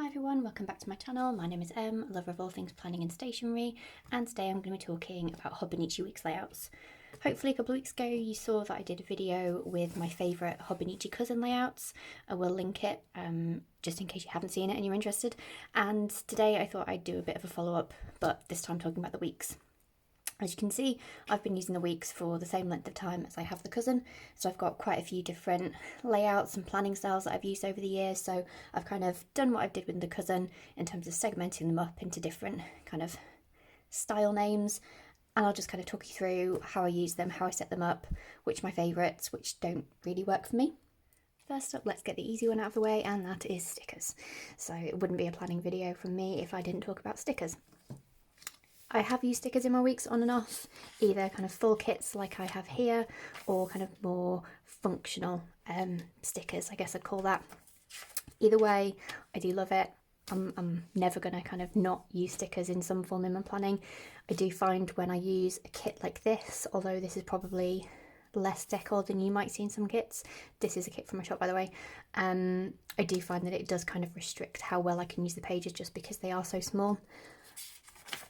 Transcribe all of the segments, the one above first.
everyone, welcome back to my channel. My name is Em, a lover of all things planning and stationery, and today I'm going to be talking about Hobonichi Weeks layouts. Hopefully a couple of weeks ago you saw that I did a video with my favourite Hobonichi cousin layouts. I will link it just in case you haven't seen it and you're interested. And today I thought I'd do a bit of a follow-up, but this time talking about the weeks. As you can see, I've been using the weeks for the same length of time as I have the cousin, so I've got quite a few different layouts and planning styles that I've used over the years, so I've kind of done what I did with the cousin in terms of segmenting them up into different kind of style names, and I'll just kind of talk you through how I use them, how I set them up, which are my favourites, which don't really work for me. First up, let's get the easy one out of the way, and that is stickers. So it wouldn't be a planning video from me if I didn't talk about stickers. I have used stickers in my weeks on and off, either kind of full kits like I have here, or kind of more functional stickers, I guess I'd call that. Either way, I do love it. I'm never going to kind of not use stickers in some form in my planning. I do find when I use a kit like this, although this is probably less decor than you might see in some kits, this is a kit from a shop by the way, I do find that it does kind of restrict how well I can use the pages just because they are so small.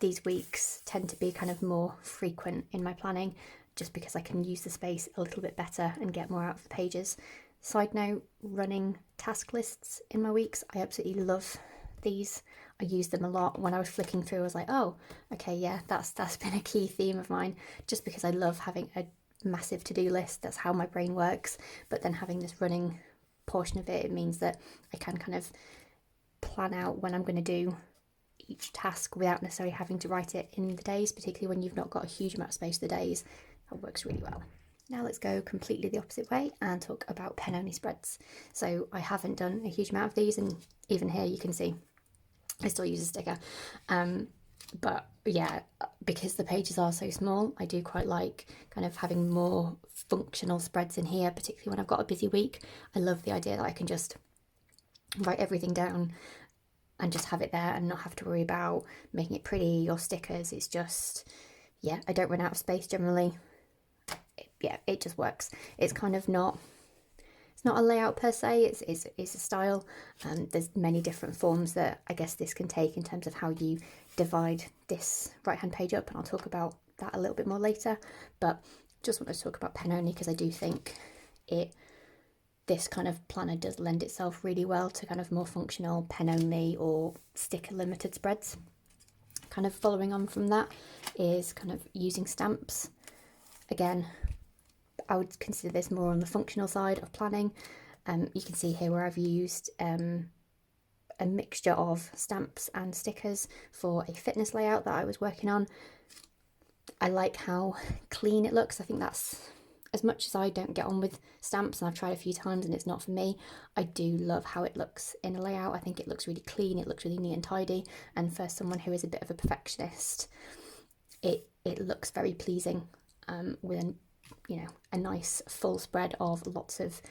These weeks tend to be kind of more frequent in my planning just because I can use the space a little bit better and get more out of the pages. Side note, running task lists in my weeks, I absolutely love these. I use them a lot. When I was flicking through I was like, oh okay, yeah, that's been a key theme of mine, just because I love having a massive to-do list. That's how my brain works, but then having this running portion of it, it means that I can kind of plan out when I'm going to do each task without necessarily having to write it in the days, particularly when you've not got a huge amount of space for the days. That works really well. Now let's go completely the opposite way and talk about pen only spreads. So I haven't done a huge amount of these, and even here you can see I still use a sticker, but yeah, because the pages are so small, I do quite like kind of having more functional spreads in here, particularly when I've got a busy week. I love the idea that I can just write everything down and just have it there and not have to worry about making it pretty or stickers. It's just, yeah, I don't run out of space generally. It just works. It's kind of not, it's not a layout per se, it's a style. There's many different forms that I guess this can take in terms of how you divide this right hand page up, and I'll talk about that a little bit more later. But just wanted to talk about pen only because I do think this kind of planner does lend itself really well to kind of more functional pen only or sticker limited spreads. Kind of following on from that is kind of using stamps. Again, I would consider this more on the functional side of planning. You can see here where I've used a mixture of stamps and stickers for a fitness layout that I was working on. I like how clean it looks. I think that's, as much as I don't get on with stamps and I've tried a few times and it's not for me, I do love how it looks in a layout. I think it looks really clean, it looks really neat and tidy, and for someone who is a bit of a perfectionist, it looks very pleasing with a nice full spread of lots of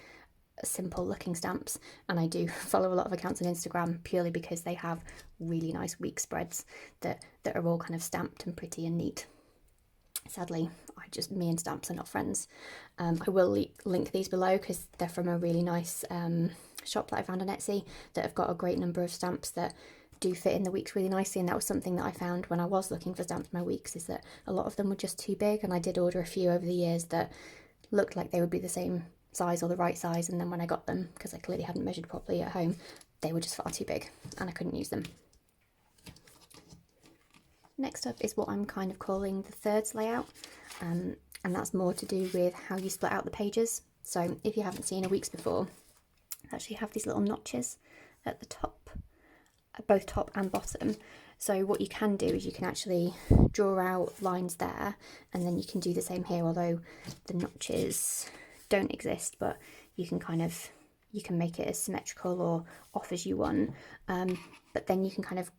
simple looking stamps. And I do follow a lot of accounts on Instagram purely because they have really nice week spreads that are all kind of stamped and pretty and neat. Sadly, me and stamps are not friends. I will link these below because they're from a really nice shop that I found on Etsy that have got a great number of stamps that do fit in the weeks really nicely. And that was something that I found when I was looking for stamps in my weeks, is that a lot of them were just too big, and I did order a few over the years that looked like they would be the same size or the right size, and then when I got them, because I clearly hadn't measured properly at home, they were just far too big and I couldn't use them. Next up is what I'm kind of calling the thirds layout, and that's more to do with how you split out the pages. So if you haven't seen a weeks before, I actually have these little notches at the top, both top and bottom. So what you can do is you can actually draw out lines there, and then you can do the same here, although the notches don't exist, but you can make it as symmetrical or off as you want, but then you can kind of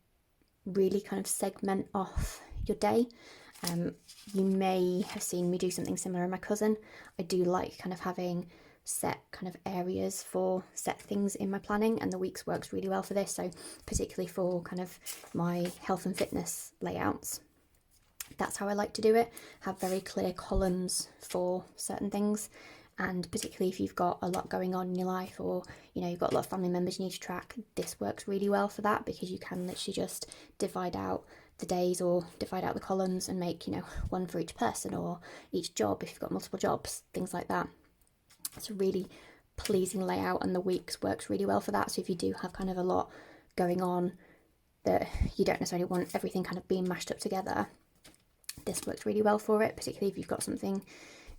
really kind of segment off your day. You may have seen me do something similar in my cousin. I do like kind of having set kind of areas for set things in my planning, and the weeks works really well for this. So particularly for kind of my health and fitness layouts, that's how I like to do it. Have very clear columns for certain things, And particularly if you've got a lot going on in your life, or you know, you've got a lot of family members you need to track, this works really well for that, because you can literally just divide out the days or divide out the columns and make, you know, one for each person or each job if you've got multiple jobs, things like that. It's a really pleasing layout, and the weeks works really well for that. So if you do have kind of a lot going on that you don't necessarily want everything kind of being mashed up together, this works really well for it, particularly if you've got something,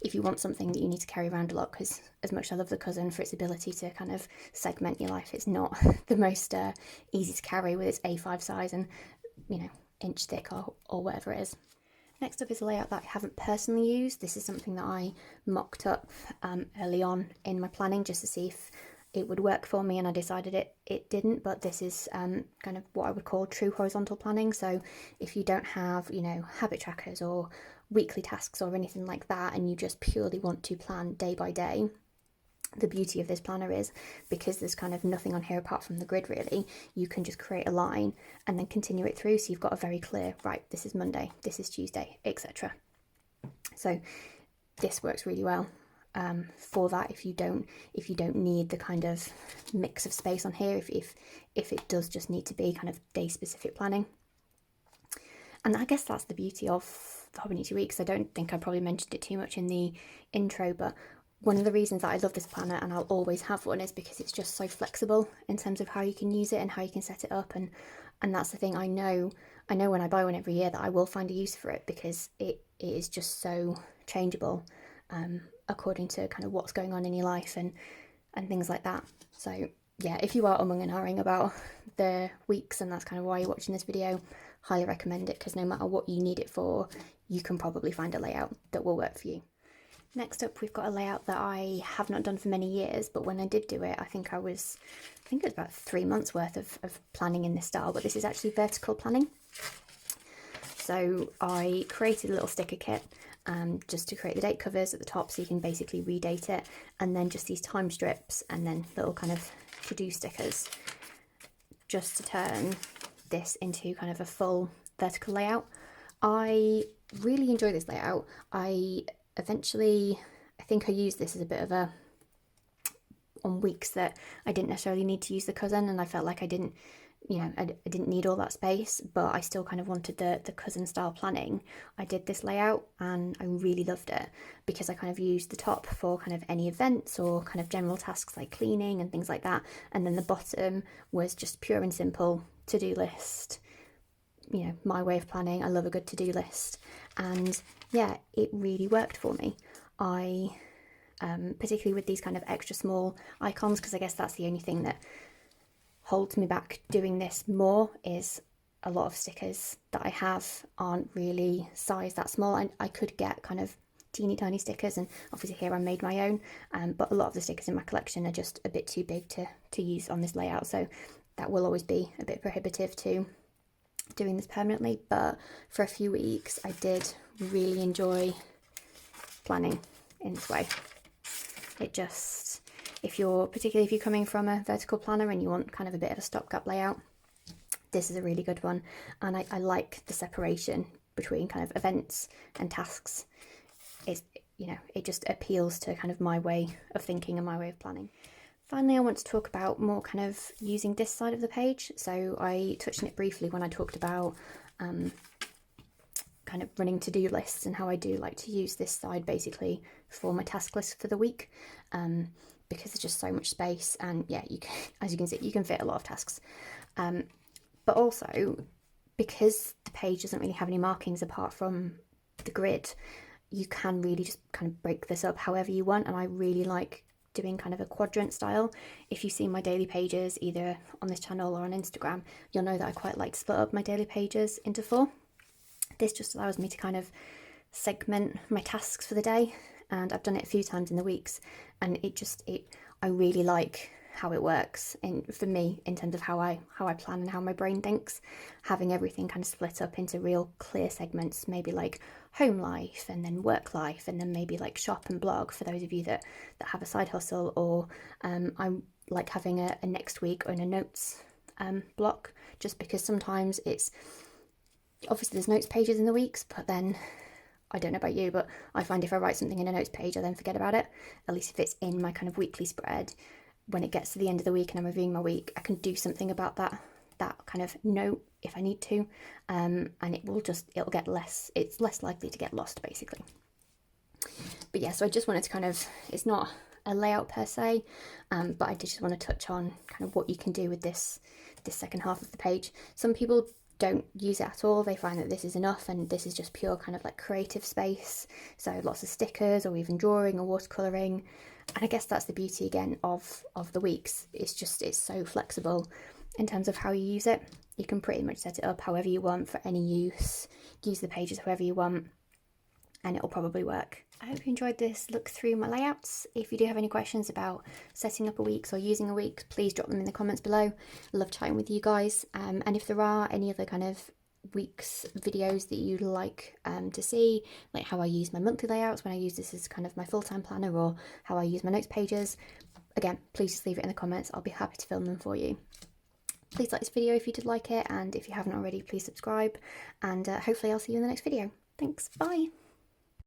if you want something that you need to carry around a lot, because as much as I love the cousin for its ability to kind of segment your life, it's not the most easy to carry with its A5 size and, you know, inch thick or whatever it is. Next up is a layout that I haven't personally used. This is something that I mocked up early on in my planning just to see if it would work for me, and I decided it didn't. But this is kind of what I would call true horizontal planning. So if you don't have, you know, habit trackers or weekly tasks or anything like that, and you just purely want to plan day by day, the beauty of this planner is, because there's kind of nothing on here apart from the grid really, you can just create a line and then continue it through, so you've got a very clear, right, this is Monday, this is Tuesday, etc. So this works really well for that, if you don't need the kind of mix of space on here, if it does just need to be kind of day specific planning. And I guess that's the beauty of the Hobonichi Weeks. I don't think I probably mentioned it too much in the intro, but one of the reasons that I love this planner, and I'll always have one, is because it's just so flexible in terms of how you can use it and how you can set it up, and that's the thing. I know when I buy one every year that I will find a use for it, because it is just so changeable according to kind of what's going on in your life and things like that. So yeah, if you are umming and ahhing about the weeks and that's kind of why you're watching this video, highly recommend it, because no matter what you need it for, you can probably find a layout that will work for you. Next up, we've got a layout that I have not done for many years, but when I did do it, I think it was about 3 months worth of planning in this style, but this is actually vertical planning. So I created a little sticker kit just to create the date covers at the top, so you can basically redate it, and then just these time strips and then little kind of to-do stickers, just to turn this into kind of a full vertical layout. I really enjoy this layout. I think I used this as a bit of on weeks that I didn't necessarily need to use the cousin, and I felt like I didn't need all that space, but I still kind of wanted the cousin style planning. I did this layout and I really loved it, because I kind of used the top for kind of any events or kind of general tasks like cleaning and things like that, and then the bottom was just pure and simple to-do list. You know, my way of planning. I love a good to-do list, and yeah, it really worked for me. I particularly with these kind of extra small icons, because I guess that's the only thing that holds me back doing this more, is a lot of stickers that I have aren't really sized that small. I could get kind of teeny tiny stickers, and obviously here I made my own, but a lot of the stickers in my collection are just a bit too big to use on this layout, so that will always be a bit prohibitive to doing this permanently. But for a few weeks I did really enjoy planning in this way. It just, particularly if you're coming from a vertical planner and you want kind of a bit of a stopgap layout, this is a really good one. And I like the separation between kind of events and tasks. It's, you know, it just appeals to kind of my way of thinking and my way of planning. Finally, I want to talk about more kind of using this side of the page. So I touched on it briefly when I talked about kind of running to-do lists, and how I do like to use this side basically for my task list for the week, because there's just so much space, and yeah, as you can see, you can fit a lot of tasks. But also, because the page doesn't really have any markings apart from the grid, you can really just kind of break this up however you want, and I really like doing kind of a quadrant style. If you see my daily pages either on this channel or on Instagram, you'll know that I quite like to split up my daily pages into 4. This just allows me to kind of segment my tasks for the day, and I've done it a few times in the weeks, and I really like how it works for me in terms of how I plan and how my brain thinks. Having everything kind of split up into real clear segments, maybe like home life and then work life, and then maybe like shop and blog for those of you that have a side hustle, or I like having a next week or in a notes block, just because sometimes it's obviously there's notes pages in the weeks, but then I don't know about you, but I find if I write something in a notes page, I then forget about it. At least if it's in my kind of weekly spread, when it gets to the end of the week and I'm reviewing my week, I can do something about that kind of note if I need to, and it'll get less, it's less likely to get lost basically. But yeah, so I just wanted to kind of, it's not a layout per se, but I did just want to touch on kind of what you can do with this second half of the page. Some people don't use it at all. They find that this is enough and this is just pure kind of like creative space. So lots of stickers or even drawing or watercolouring. And I guess that's the beauty again of the weeks. It's so flexible in terms of how you use it. You can pretty much set it up however you want for any use. Use the pages however you want, and it'll probably work. I hope you enjoyed this look through my layouts. If you do have any questions about setting up a weeks or using a week, please drop them in the comments below. I love chatting with you guys. And if there are any other kind of weeks videos that you'd like to see, like how I use my monthly layouts when I use this as kind of my full-time planner, or how I use my notes pages, again, please just leave it in the comments. I'll be happy to film them for you. Please like this video if you did like it, and if you haven't already, please subscribe, and hopefully I'll see you in the next video. Thanks, bye!